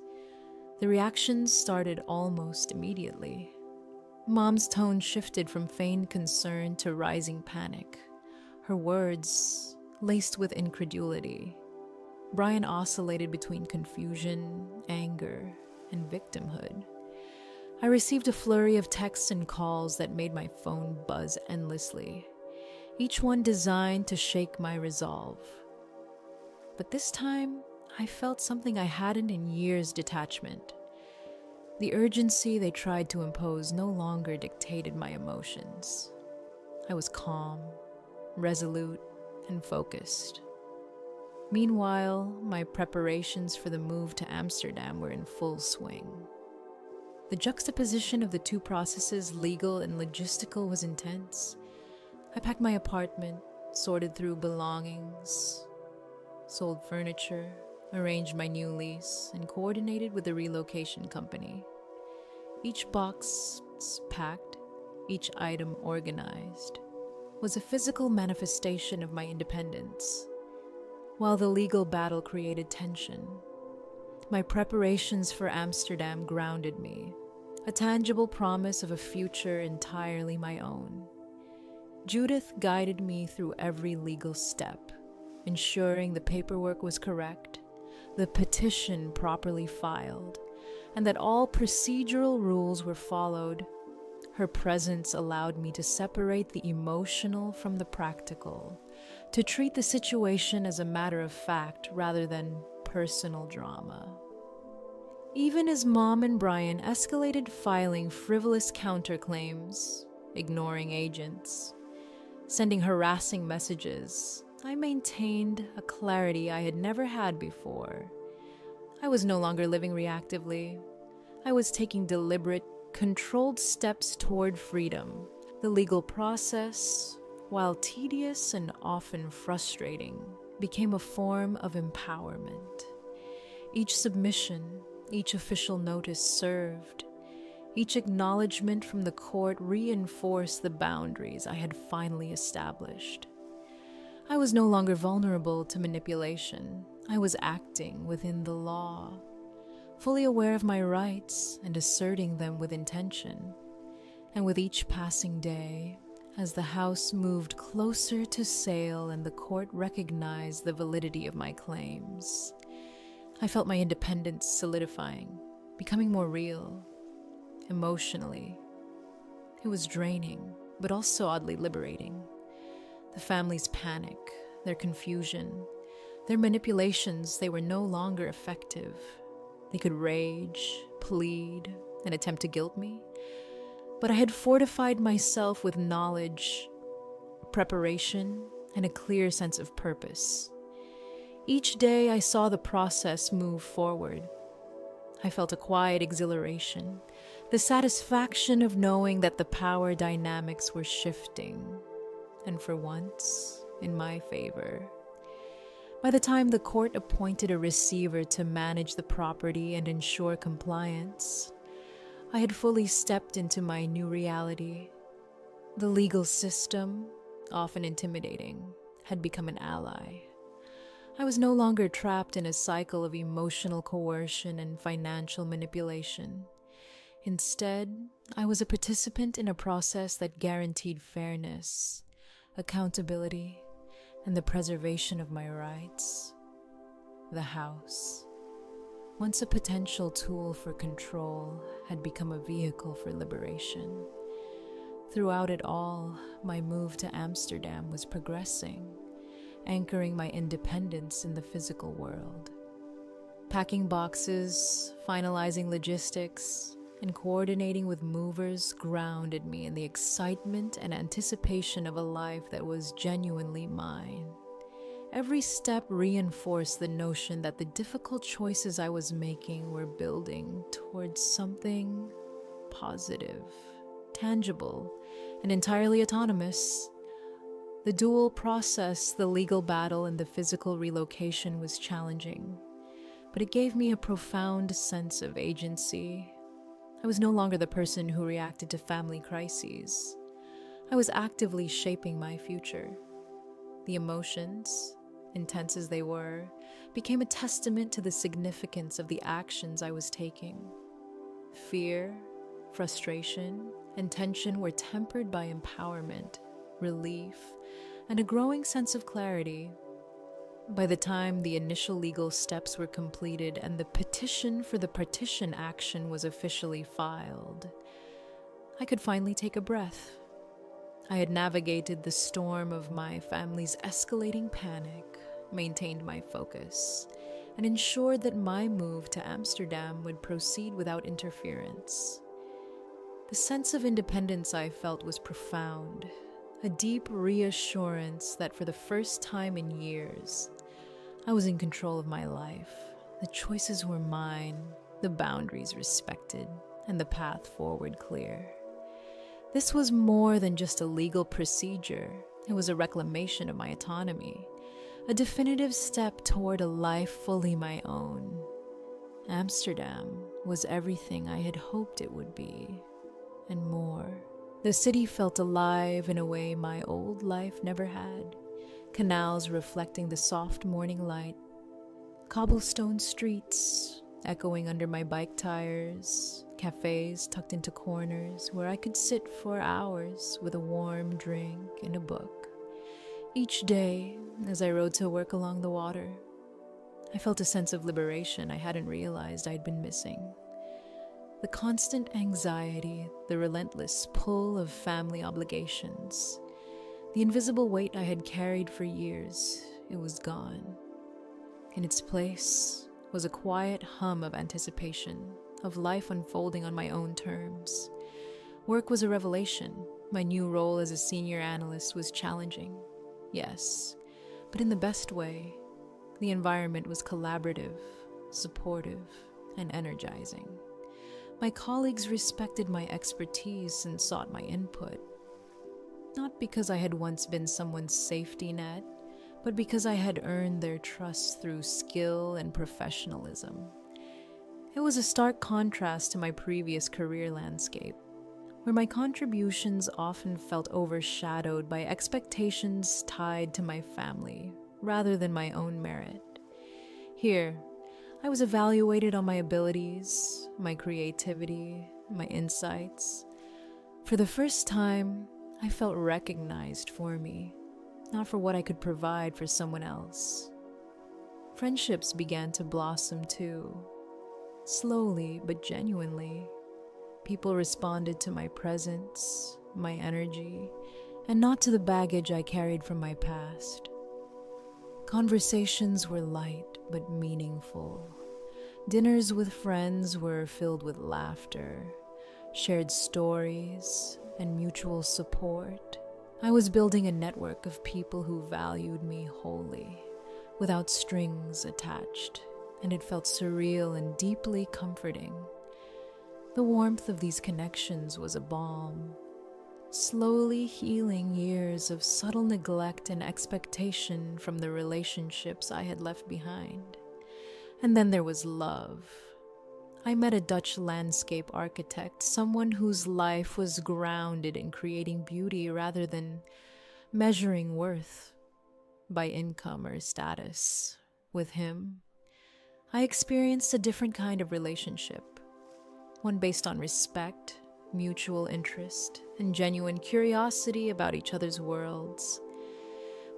the reactions started almost immediately. Mom's tone shifted from feigned concern to rising panic, her words laced with incredulity. Brian oscillated between confusion, anger, and victimhood. I received a flurry of texts and calls that made my phone buzz endlessly, each one designed to shake my resolve. But this time, I felt something I hadn't in years: detachment. The urgency they tried to impose no longer dictated my emotions. I was calm, resolute, and focused. Meanwhile, my preparations for the move to Amsterdam were in full swing. The juxtaposition of the two processes, legal and logistical, was intense. I packed my apartment, sorted through belongings, sold furniture, arranged my new lease, and coordinated with the relocation company. Each box packed, each item organized, was a physical manifestation of my independence, while the legal battle created tension. My preparations for Amsterdam grounded me, a tangible promise of a future entirely my own. Judith guided me through every legal step, ensuring the paperwork was correct, the petition properly filed, and that all procedural rules were followed. Her presence allowed me to separate the emotional from the practical, to treat the situation as a matter of fact rather than personal drama. Even as Mom and Brian escalated filing frivolous counterclaims, ignoring agents, sending harassing messages, I maintained a clarity I had never had before. I was no longer living reactively. I was taking deliberate, controlled steps toward freedom. The legal process, while tedious and often frustrating, became a form of empowerment. Each submission, each official notice served. Each acknowledgement from the court reinforced the boundaries I had finally established. I was no longer vulnerable to manipulation. I was acting within the law, fully aware of my rights and asserting them with intention. And with each passing day, as the house moved closer to sale and the court recognized the validity of my claims, I felt my independence solidifying, becoming more real. Emotionally, it was draining, but also oddly liberating. The family's panic, their confusion, their manipulations, they were no longer effective. They could rage, plead, and attempt to guilt me. But I had fortified myself with knowledge, preparation, and a clear sense of purpose. Each day I saw the process move forward. I felt a quiet exhilaration, the satisfaction of knowing that the power dynamics were shifting, and for once, in my favor. By the time the court appointed a receiver to manage the property and ensure compliance, I had fully stepped into my new reality. The legal system, often intimidating, had become an ally. I was no longer trapped in a cycle of emotional coercion and financial manipulation. Instead, I was a participant in a process that guaranteed fairness, accountability, and the preservation of my rights. The house, once a potential tool for control, had become a vehicle for liberation. Throughout it all, my move to Amsterdam was progressing, anchoring my independence in the physical world. Packing boxes, finalizing logistics, and coordinating with movers grounded me in the excitement and anticipation of a life that was genuinely mine. Every step reinforced the notion that the difficult choices I was making were building towards something positive, tangible, and entirely autonomous. The dual process, the legal battle and the physical relocation, was challenging, but it gave me a profound sense of agency. I was no longer the person who reacted to family crises. I was actively shaping my future. The emotions, intense as they were, became a testament to the significance of the actions I was taking. Fear, frustration, and tension were tempered by empowerment, relief, and a growing sense of clarity. By the time the initial legal steps were completed and the petition for the partition action was officially filed, I could finally take a breath. I had navigated the storm of my family's escalating panic, maintained my focus, and ensured that my move to Amsterdam would proceed without interference. The sense of independence I felt was profound, a deep reassurance that for the first time in years, I was in control of my life. The choices were mine, the boundaries respected, and the path forward clear. This was more than just a legal procedure. It was a reclamation of my autonomy, a definitive step toward a life fully my own. Amsterdam was everything I had hoped it would be, and more. The city felt alive in a way my old life never had. Canals reflecting the soft morning light, cobblestone streets echoing under my bike tires, cafes tucked into corners where I could sit for hours with a warm drink and a book. Each day, as I rode to work along the water, I felt a sense of liberation I hadn't realized I'd been missing. The constant anxiety, the relentless pull of family obligations, the invisible weight I had carried for years, it was gone. In its place was a quiet hum of anticipation, of life unfolding on my own terms. Work was a revelation. My new role as a senior analyst was challenging, yes, but in the best way. The environment was collaborative, supportive, and energizing. My colleagues respected my expertise and sought my input, not because I had once been someone's safety net, but because I had earned their trust through skill and professionalism. It was a stark contrast to my previous career landscape, where my contributions often felt overshadowed by expectations tied to my family rather than my own merit. Here, I was evaluated on my abilities, my creativity, my insights. For the first time, I felt recognized for me, not for what I could provide for someone else. Friendships began to blossom too, slowly but genuinely. People responded to my presence, my energy, and not to the baggage I carried from my past. Conversations were light but meaningful. Dinners with friends were filled with laughter, shared stories, and mutual support. I was building a network of people who valued me wholly, without strings attached, and it felt surreal and deeply comforting. The warmth of these connections was a balm, slowly healing years of subtle neglect and expectation from the relationships I had left behind. And then there was love. I met a Dutch landscape architect, someone whose life was grounded in creating beauty rather than measuring worth by income or status. With him, I experienced a different kind of relationship, one based on respect, mutual interest, and genuine curiosity about each other's worlds.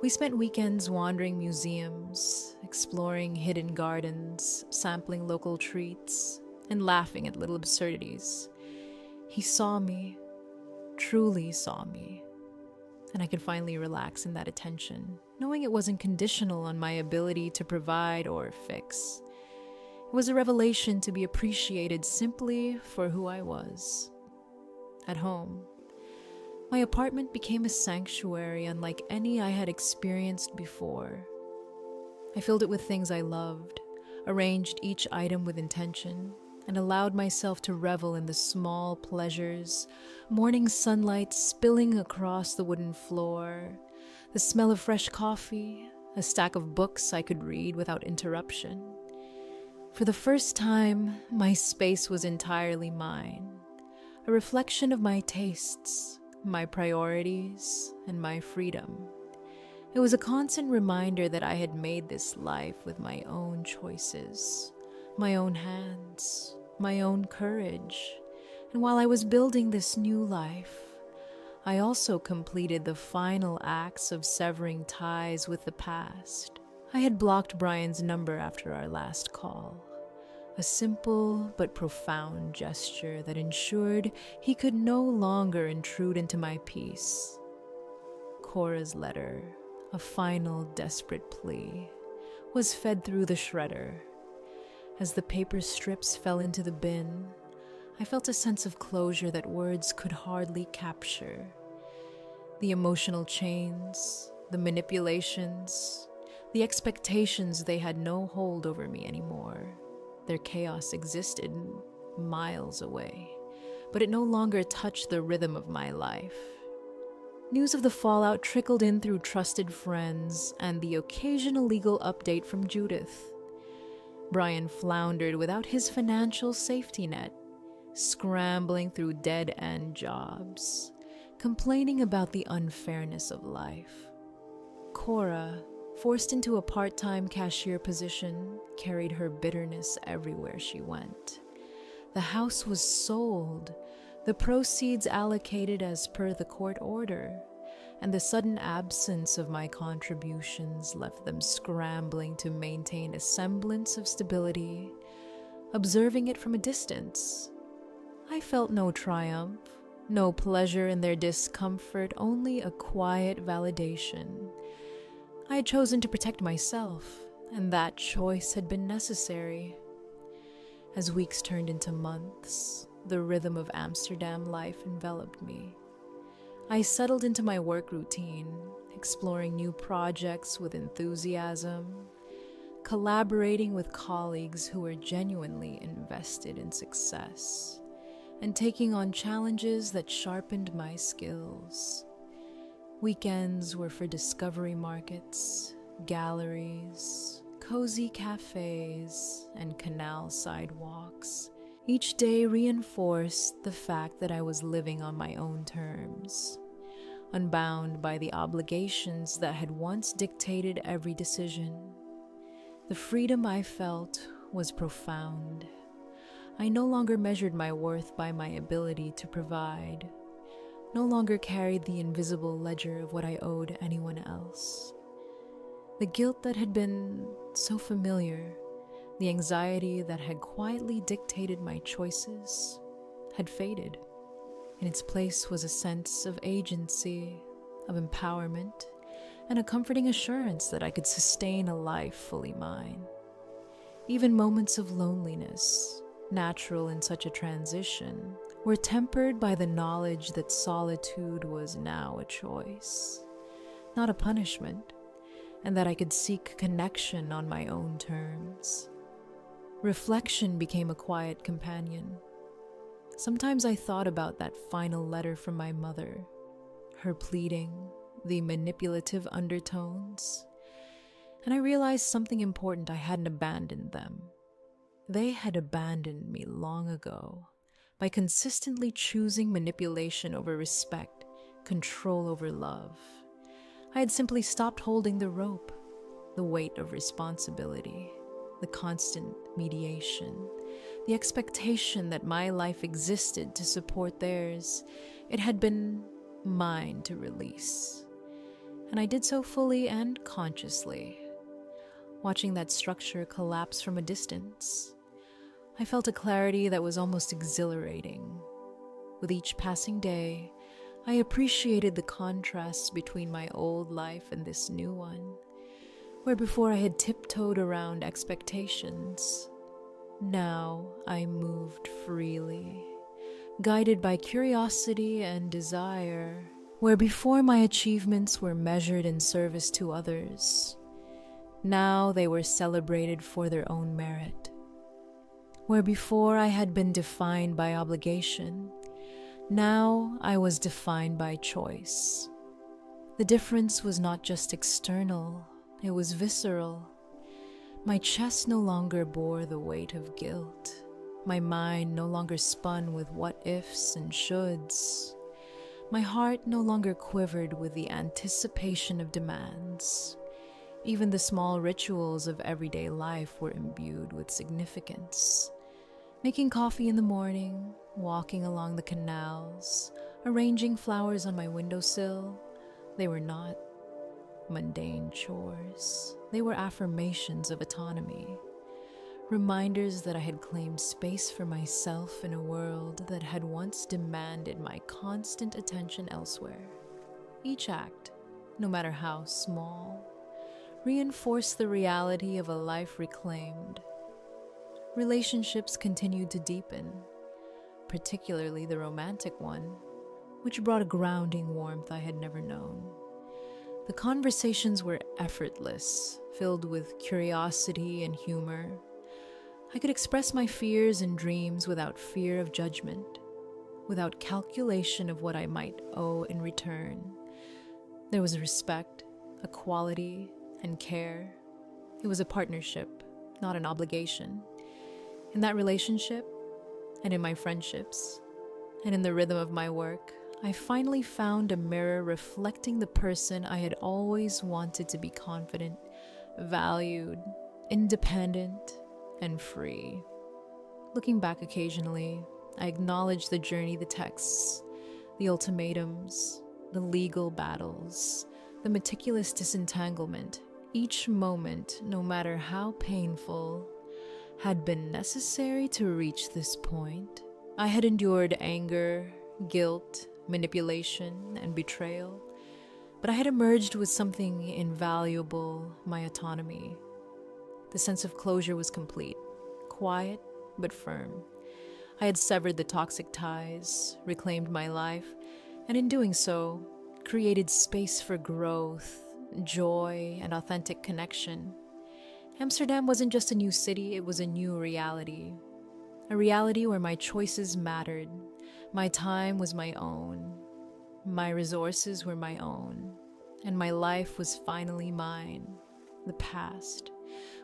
We spent weekends wandering museums, exploring hidden gardens, sampling local treats, and laughing at little absurdities. He saw me, truly saw me, and I could finally relax in that attention, knowing it wasn't conditional on my ability to provide or fix. It was a revelation to be appreciated simply for who I was. At home, my apartment became a sanctuary unlike any I had experienced before. I filled it with things I loved, arranged each item with intention, and allowed myself to revel in the small pleasures, morning sunlight spilling across the wooden floor, the smell of fresh coffee, a stack of books I could read without interruption. For the first time, my space was entirely mine, a reflection of my tastes, my priorities, and my freedom. It was a constant reminder that I had made this life with my own choices, my own hands, my own courage. And while I was building this new life, I also completed the final acts of severing ties with the past. I had blocked Brian's number after our last call, a simple but profound gesture that ensured he could no longer intrude into my peace. Cora's letter, a final desperate plea, was fed through the shredder. As the paper strips fell into the bin, I felt a sense of closure that words could hardly capture. The emotional chains, the manipulations, the expectations, they had no hold over me anymore. Their chaos existed miles away, but it no longer touched the rhythm of my life. News of the fallout trickled in through trusted friends and the occasional legal update from Judith. Brian floundered without his financial safety net, scrambling through dead-end jobs, complaining about the unfairness of life. Cora, forced into a part-time cashier position, carried her bitterness everywhere she went. The house was sold, the proceeds allocated as per the court order, and the sudden absence of my contributions left them scrambling to maintain a semblance of stability, observing it from a distance. I felt no triumph, no pleasure in their discomfort, only a quiet validation. I had chosen to protect myself, and that choice had been necessary. As weeks turned into months, the rhythm of Amsterdam life enveloped me. I settled into my work routine, exploring new projects with enthusiasm, collaborating with colleagues who were genuinely invested in success, and taking on challenges that sharpened my skills. Weekends were for discovery markets, galleries, cozy cafes, and canal sidewalks. Each day reinforced the fact that I was living on my own terms, unbound by the obligations that had once dictated every decision. The freedom I felt was profound. I no longer measured my worth by my ability to provide, no longer carried the invisible ledger of what I owed anyone else. The guilt that had been so familiar, the anxiety that had quietly dictated my choices, had faded. In its place was a sense of agency, of empowerment, and a comforting assurance that I could sustain a life fully mine. Even moments of loneliness, natural in such a transition, were tempered by the knowledge that solitude was now a choice, not a punishment, and that I could seek connection on my own terms. Reflection became a quiet companion. Sometimes I thought about that final letter from my mother, her pleading, the manipulative undertones, and I realized something important: I hadn't abandoned them. They had abandoned me long ago by consistently choosing manipulation over respect, control over love. I had simply stopped holding the rope, the weight of responsibility, the constant mediation, the expectation that my life existed to support theirs. It had been mine to release, and I did so fully and consciously. Watching that structure collapse from a distance, I felt a clarity that was almost exhilarating. With each passing day, I appreciated the contrasts between my old life and this new one, where before I had tiptoed around expectations. Now I moved freely, guided by curiosity and desire. Where before my achievements were measured in service to others, now they were celebrated for their own merit. Where before I had been defined by obligation, now I was defined by choice. The difference was not just external, it was visceral. My chest no longer bore the weight of guilt. My mind no longer spun with what-ifs and shoulds. My heart no longer quivered with the anticipation of demands. Even the small rituals of everyday life were imbued with significance. Making coffee in the morning, walking along the canals, arranging flowers on my windowsill, they were not mundane chores. They were affirmations of autonomy, reminders that I had claimed space for myself in a world that had once demanded my constant attention elsewhere. Each act, no matter how small, reinforced the reality of a life reclaimed. Relationships continued to deepen, particularly the romantic one, which brought a grounding warmth I had never known. The conversations were effortless, filled with curiosity and humor. I could express my fears and dreams without fear of judgment, without calculation of what I might owe in return. There was respect, equality, and care. It was a partnership, not an obligation. In that relationship, and in my friendships, and in the rhythm of my work, I finally found a mirror reflecting the person I had always wanted to be: confident, valued, independent, and free. Looking back occasionally, I acknowledge the journey, the texts, the ultimatums, the legal battles, the meticulous disentanglement. Each moment, no matter how painful, had been necessary to reach this point. I had endured anger, guilt, manipulation, and betrayal, but I had emerged with something invaluable: my autonomy. The sense of closure was complete, quiet but firm. I had severed the toxic ties, reclaimed my life, and in doing so, created space for growth, joy, and authentic connection. Amsterdam wasn't just a new city, it was a new reality. A reality where my choices mattered, my time was my own, my resources were my own, and my life was finally mine. The past,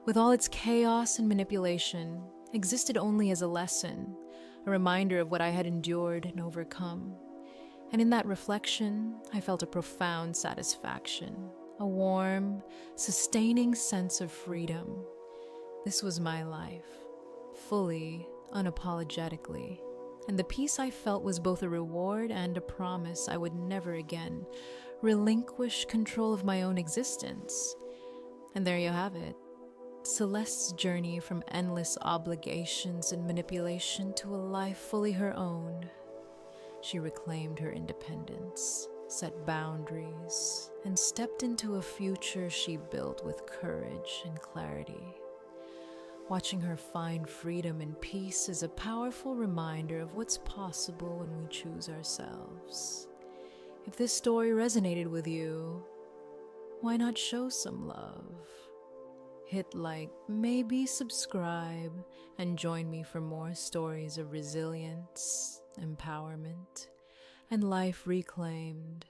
with all its chaos and manipulation, existed only as a lesson, a reminder of what I had endured and overcome. And in that reflection, I felt a profound satisfaction, a warm, sustaining sense of freedom. This was my life, fully, unapologetically. And the peace I felt was both a reward and a promise I would never again relinquish control of my own existence. And there you have it. Celeste's journey from endless obligations and manipulation to a life fully her own. She reclaimed her independence, set boundaries, and stepped into a future she built with courage and clarity. Watching her find freedom and peace is a powerful reminder of what's possible when we choose ourselves. If this story resonated with you, why not show some love? Hit like, maybe subscribe, and join me for more stories of resilience, empowerment, and life reclaimed.